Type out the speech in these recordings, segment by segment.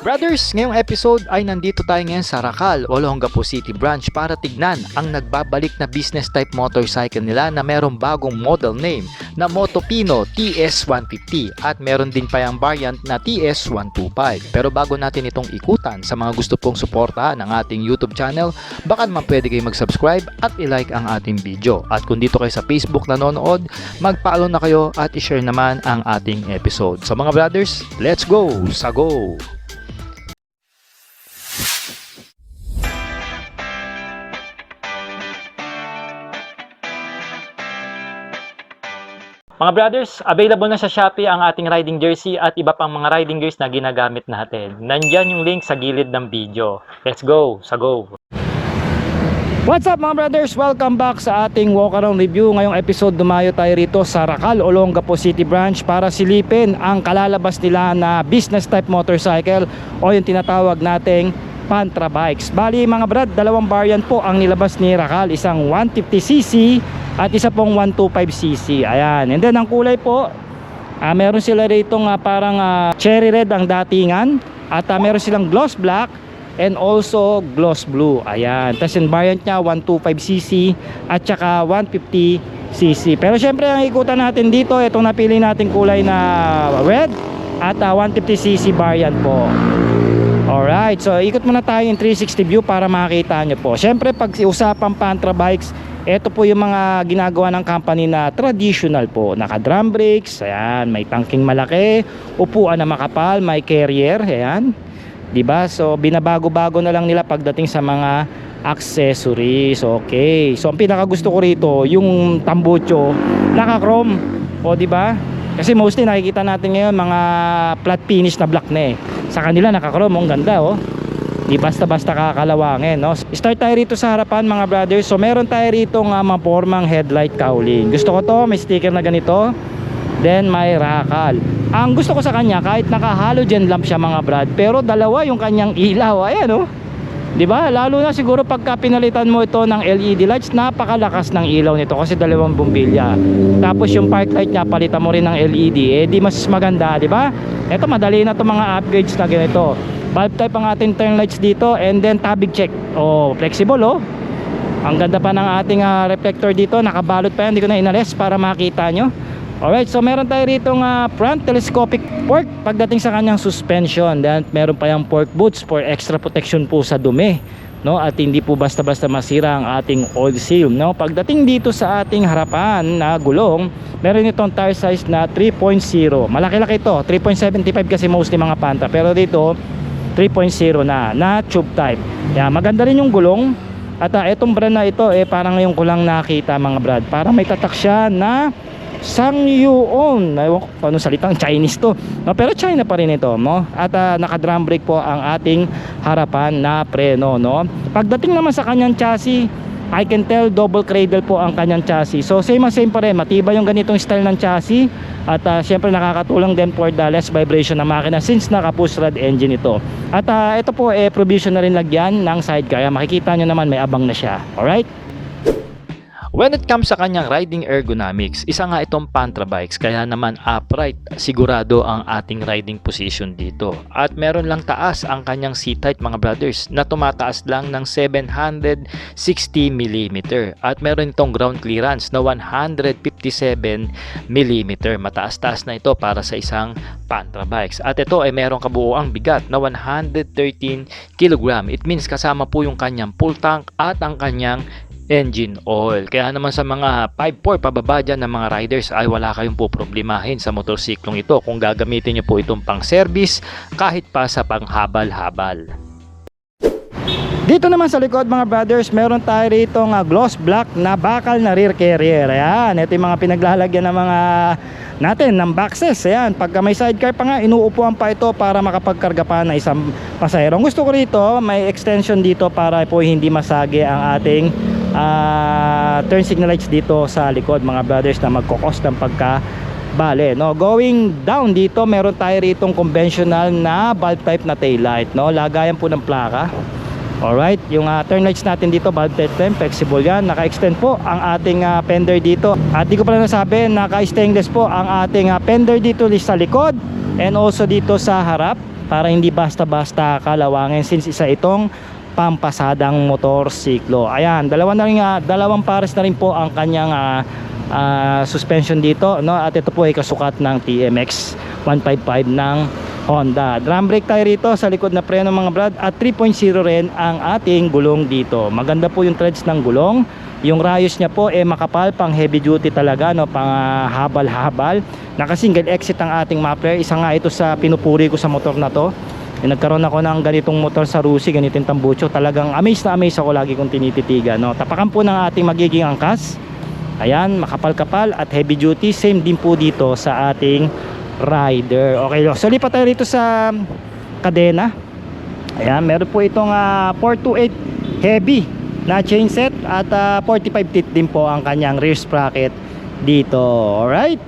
Brothers, ngayong episode ay nandito tayo ngayon sa Racal, Olongapo City Branch para tignan ang nagbabalik na business type motorcycle nila na merong bagong model name na Motopino TS150 at meron din pa yung variant na TS125. Pero bago natin itong ikutan, sa mga gusto pong suportahan ng ating YouTube channel, baka naman pwede kayo mag-subscribe at i-like ang ating video. At kung dito kayo sa Facebook nanonood, mag-follow na kayo at i-share naman ang ating episode. So mga brothers, let's go! Sa go! Mga brothers, available na sa Shopee ang ating riding jersey at iba pang mga riding gears na ginagamit natin. Nandyan yung link sa gilid ng video. Let's go! Sa go! What's up mga brothers? Welcome back sa ating walk around review. Ngayong episode dumayo tayo rito sa Racal, Olongapo City Branch para silipin ang kalalabas nila na business type motorcycle o yung tinatawag nating Pantra bikes. Bali mga brad, dalawang variant po ang nilabas ni Racal, isang 150cc at isa pong 125cc. Ayan, and then ang kulay po, meron sila rito parang cherry red ang datingan at meron silang gloss black and also gloss blue. Ayan, tapos yung variant nya 125cc at saka 150cc. Pero syempre ang ikutan natin dito, itong napili natin kulay na red at 150cc variant po. Alright, so ikot muna tayo yung 360 view para makita nyo po. Syempre pag usapang Pantra bikes, ito po yung mga ginagawa ng company na traditional po. Naka drum brakes, ayan, may tangking malaki, upuan na makapal, may carrier, ayan, diba? So binabago-bago na lang nila pagdating sa mga accessories. Okay, so ang pinaka gusto ko rito yung tambucho naka chrome, o diba? Kasi mostly nakikita natin ngayon mga flat finish na black na eh. Sa kanila naka-chrome, ang ganda oh. Di basta-basta kakalawangin, no? Start tayo rito sa harapan mga brothers. So meron tayo rito mapormang headlight cowling. Gusto ko to, may sticker na ganito. Then may Racal. Ang gusto ko sa kanya, kahit naka halogen lamp siya mga brad, pero dalawa yung kanyang ilaw. Ayan oh. Diba? Lalo na siguro pagka pinalitan mo ito ng LED lights, napakalakas ng ilaw nito kasi dalawang bumbilya. Tapos yung park light niya, palitan mo rin ng LED, eh di mas maganda, diba? Ito madali na to mga upgrades na ganito. Bulb type ang ating turn lights dito, and then tabig check. Oh, flexible oh. Ang ganda pa ng ating reflector dito, nakabalot pa yan, hindi ko na inalis para makita nyo. Alright, so meron tayo rito front telescopic fork pagdating sa kanyang suspension. Then meron pa yung fork boots for extra protection po sa dumi, no? At hindi po basta-basta masira ang ating oil seal, no? Pagdating dito sa ating harapan na gulong, meron itong tire size na 3.0. Malaki-laki ito, 3.75 kasi mostly mga Pantra, pero dito 3.0 na tube type. Yan, maganda rin yung gulong. At itong brand na ito parang ngayon ko lang nakita mga brad. Parang may tatak siya na Sangyuan. Ewan ko paano salitang Chinese to, no? Pero China pa rin ito, no? At naka drum brake po ang ating harapan na preno, no? Pagdating naman sa kanyang chassis, I can tell double cradle po ang kanyang chassis. So same pa rin, matibay yung ganitong style ng chassis. At syempre nakakatulong din for the less vibration ng makina since naka push rod engine ito. At ito po provision na rin lagyan ng sidecar. Makikita nyo naman may abang na siya. Alright? When it comes sa kanyang riding ergonomics, isa nga itong Pantra bikes, kaya naman upright, sigurado ang ating riding position dito. At meron lang taas ang kanyang seat height mga brothers, na tumataas lang ng 760mm. At meron itong ground clearance na 157mm. Mataas-taas na ito para sa isang Pantra bikes. At ito ay meron kabuoang bigat na 113kg. It means kasama po yung kanyang full tank at ang kanyang engine oil. Kaya naman sa mga 5'4" pababa dyan ng mga riders ay wala kayong po problemahin sa motorsiklong ito kung gagamitin nyo po itong pang service kahit pa sa panghabal-habal. Dito naman sa likod mga brothers, meron tayo rito gloss black na bakal na rear carrier. Ayan, ito yung mga pinaglalagyan ng mga natin ng boxes. Ayan, pagka may sidecar pa nga, inuupuan pa ito para makapagkarga pa na isang pasahero. Gusto ko rito, may extension dito para po hindi masagi ang ating turn signal lights dito sa likod mga brothers na magkakos ng pagkabale, no? Going down dito, meron tayo ritong conventional na bulb type na tail light, no? Lagayan po ng plaka. Alright, yung turn lights natin dito, bulb type, flexible yan. Naka-extend po ang ating fender dito. At di ko pala nasabi, naka-stainless po ang ating fender dito sa likod and also dito sa harap. para hindi basta-basta kalawangin since isa itong pampasadang motorsiklo. Ayan, dalawang pares na rin po ang kanyang suspension dito, no? At ito po ay kasukat ng TMX 155 ng Honda. Drum brake tayo rito sa likod na preno mga brad, at 3.0 rin ang ating gulong dito. Maganda po yung threads ng gulong. Yung rayos niya po makapal, pang heavy duty talaga, no? Pang habal-habal. Naka single exit ang ating muffler. Isa nga ito sa pinupuri ko sa motor na to. Nagkaroon ako ng ganitong motor sa Rusi, ganitong tambucho. Talagang amazed na amazed ako, lagi kong tinititigan, no? Tapakan po ng ating magiging angkas. Ayan, makapal-kapal at heavy duty. Same din po dito sa ating rider. Okay, so lipat tayo rito sa kadena. Ayan, meron po itong 428 heavy na chain set at 45 teeth din po ang kanyang rear sprocket dito. Alright.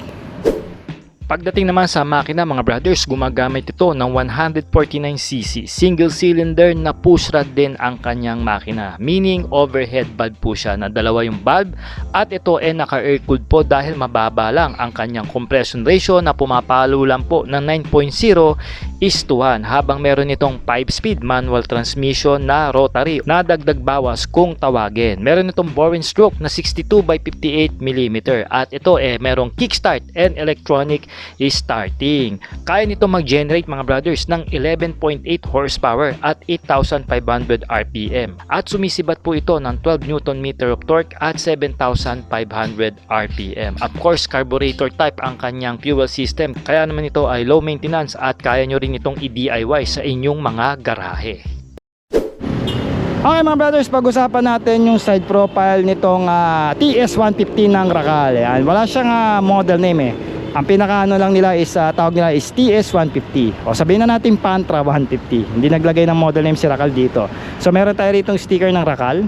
Pagdating naman sa makina mga brothers, gumagamit ito ng 149cc single cylinder na push rod din ang kanyang makina, meaning overhead valve po siya na dalawa yung valve, at ito naka air cooled po dahil mababa lang ang kanyang compression ratio na pumapalo lang po ng 9.0:1, habang meron itong 5-speed manual transmission na rotary na dagdag bawas kung tawagin. Meron itong bore and stroke na 62/58mm at ito merong kickstart and electronic starting. Kaya nito mag-generate mga brothers ng 11.8 horsepower at 8,500 RPM, at sumisibat po ito ng 12 Nm of torque at 7,500 RPM. Of course, carburetor type ang kanyang fuel system, kaya naman ito ay low maintenance at kaya nyo rin itong i-DIY sa inyong mga garahe. Okay mga brothers, pag-usapan natin yung side profile nitong TS150 ng Racal. Ayan, wala siyang model name Ang pinakaano lang nila is tawag nila is TS150. O sabihin na natin Pantra 150. Hindi naglagay ng model name si Racal dito. So meron tayo rito sticker ng Racal.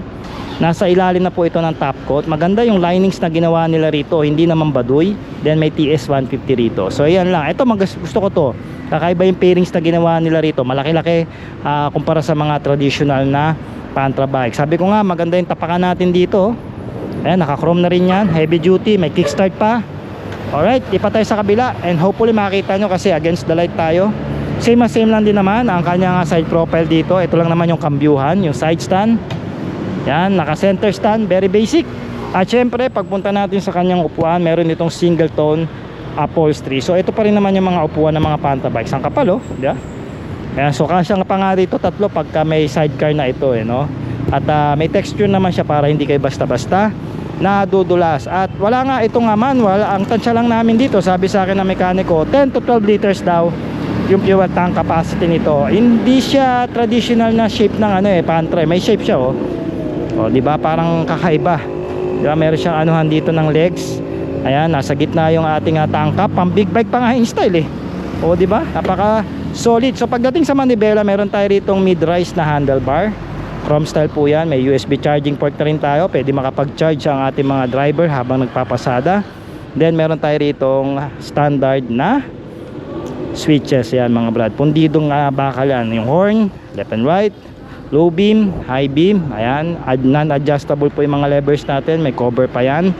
Nasa ilalim na po ito ng top coat. Maganda yung linings na ginawa nila rito, hindi naman baduy. Then may TS150 rito. So ayan lang. Ito gusto ko to. Kakaiba yung pairings na ginawa nila rito. Malaki-laki kumpara sa mga traditional na Pantra bike. Sabi ko nga maganda yung tapakan natin dito. Ayan, naka-chrome na rin yan. Heavy duty, may kickstart pa. Alright, lipat tayo sa kabila and hopefully makita nyo kasi against the light tayo. Same lang din naman ang kanyang side profile dito. Ito lang naman yung kambyuhan, yung side stand. Yan, naka center stand, very basic. At syempre, pagpunta natin sa kanyang upuan, meron itong single tone upholstery. So ito pa rin naman yung mga upuan ng mga Panta bikes. Ang kapal oh, di ba? Ayan, so kasya nga pa nga dito tatlo pagka may sidecar na ito no? At may texture naman siya para hindi kayo basta-basta nadudulas. At wala nga itong manual. Ang tansya lang namin dito, sabi sa akin ng mekaniko, 10 to 12 liters daw yung fuel tank capacity nito. Hindi siya traditional na shape ng Pantra. May shape siya oh. O di ba, parang kakaiba. Di ba, meron siyang anuhan dito ng legs. Ayan, nasa gitna yung ating tangkap. Pang big bike pa nga in style O di ba? Napaka solid. So pagdating sa manibela, meron tayo ritong mid-rise na handlebar. Chrome style po yan. May USB charging port na rin tayo. Pwede makapag-charge ang ating mga driver habang nagpapasada. Then meron tayo ritong standard na switches. Yan mga brad. Pundidong bakal yan. Yung horn, left and right, low beam, high beam. Ayan. Non-adjustable po yung mga levers natin. May cover pa yan.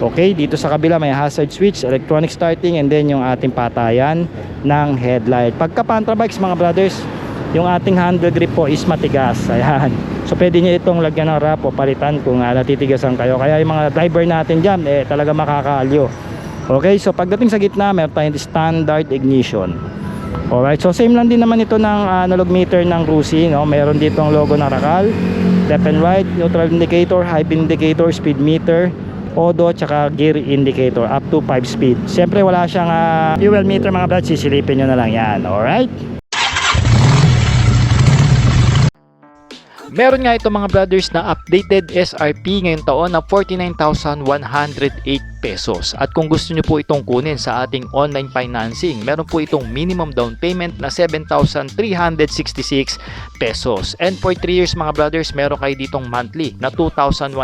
Okay, dito sa kabila may hazard switch, electronic starting, and then yung ating patayan ng headlight. Pagka Pantra bikes mga brothers, yung ating handle grip po is matigas. Ayan. So pwede nyo itong lagyan ng wrap o palitan kung natitigasan kayo. Kaya yung mga driver natin dyan talaga makakaalyo. Okay, so pagdating sa gitna meron tayong standard ignition. Alright, so same lang din naman ito ng analog meter ng Rusi, no? Meron dito ang logo ng Racal, left and right, neutral indicator, high beam indicator, speed meter, odo, tsaka gear indicator up to 5 speed. Siyempre wala siyang fuel meter mga brad, sisilipin nyo na lang yan. Alright. Meron nga ito mga brothers na updated SRP ngayong taon na 49,108 pesos. At kung gusto nyo po itong kunin sa ating online financing, meron po itong minimum down payment na 7,366 pesos. And for 3 years mga brothers, meron kayo ditong monthly na 2,162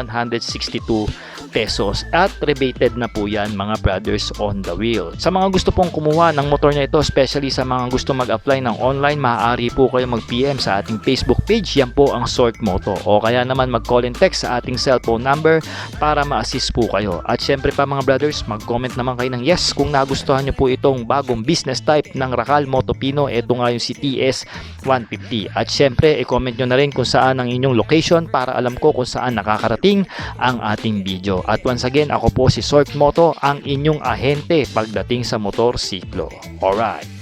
pesos. At rebated na po yan mga brothers on the wheel. Sa mga gusto pong kumuha ng motor na ito, especially sa mga gusto mag-apply ng online, maaari po kayo mag-PM sa ating Facebook page. Yan po ang Sork Moto o kaya naman mag-call and text sa ating cellphone number para ma-assist po kayo. At syempre pa mga brothers, mag-comment naman kayo ng yes kung nagustuhan nyo po itong bagong business type ng Racal Moto Pino. Ito nga yung si TS150. At syempre, i-comment nyo na rin kung saan ang inyong location para alam ko kung saan nakakarating ang ating video. At once again, ako po si Sork Moto, ang inyong ahente pagdating sa motorsiklo. Alright.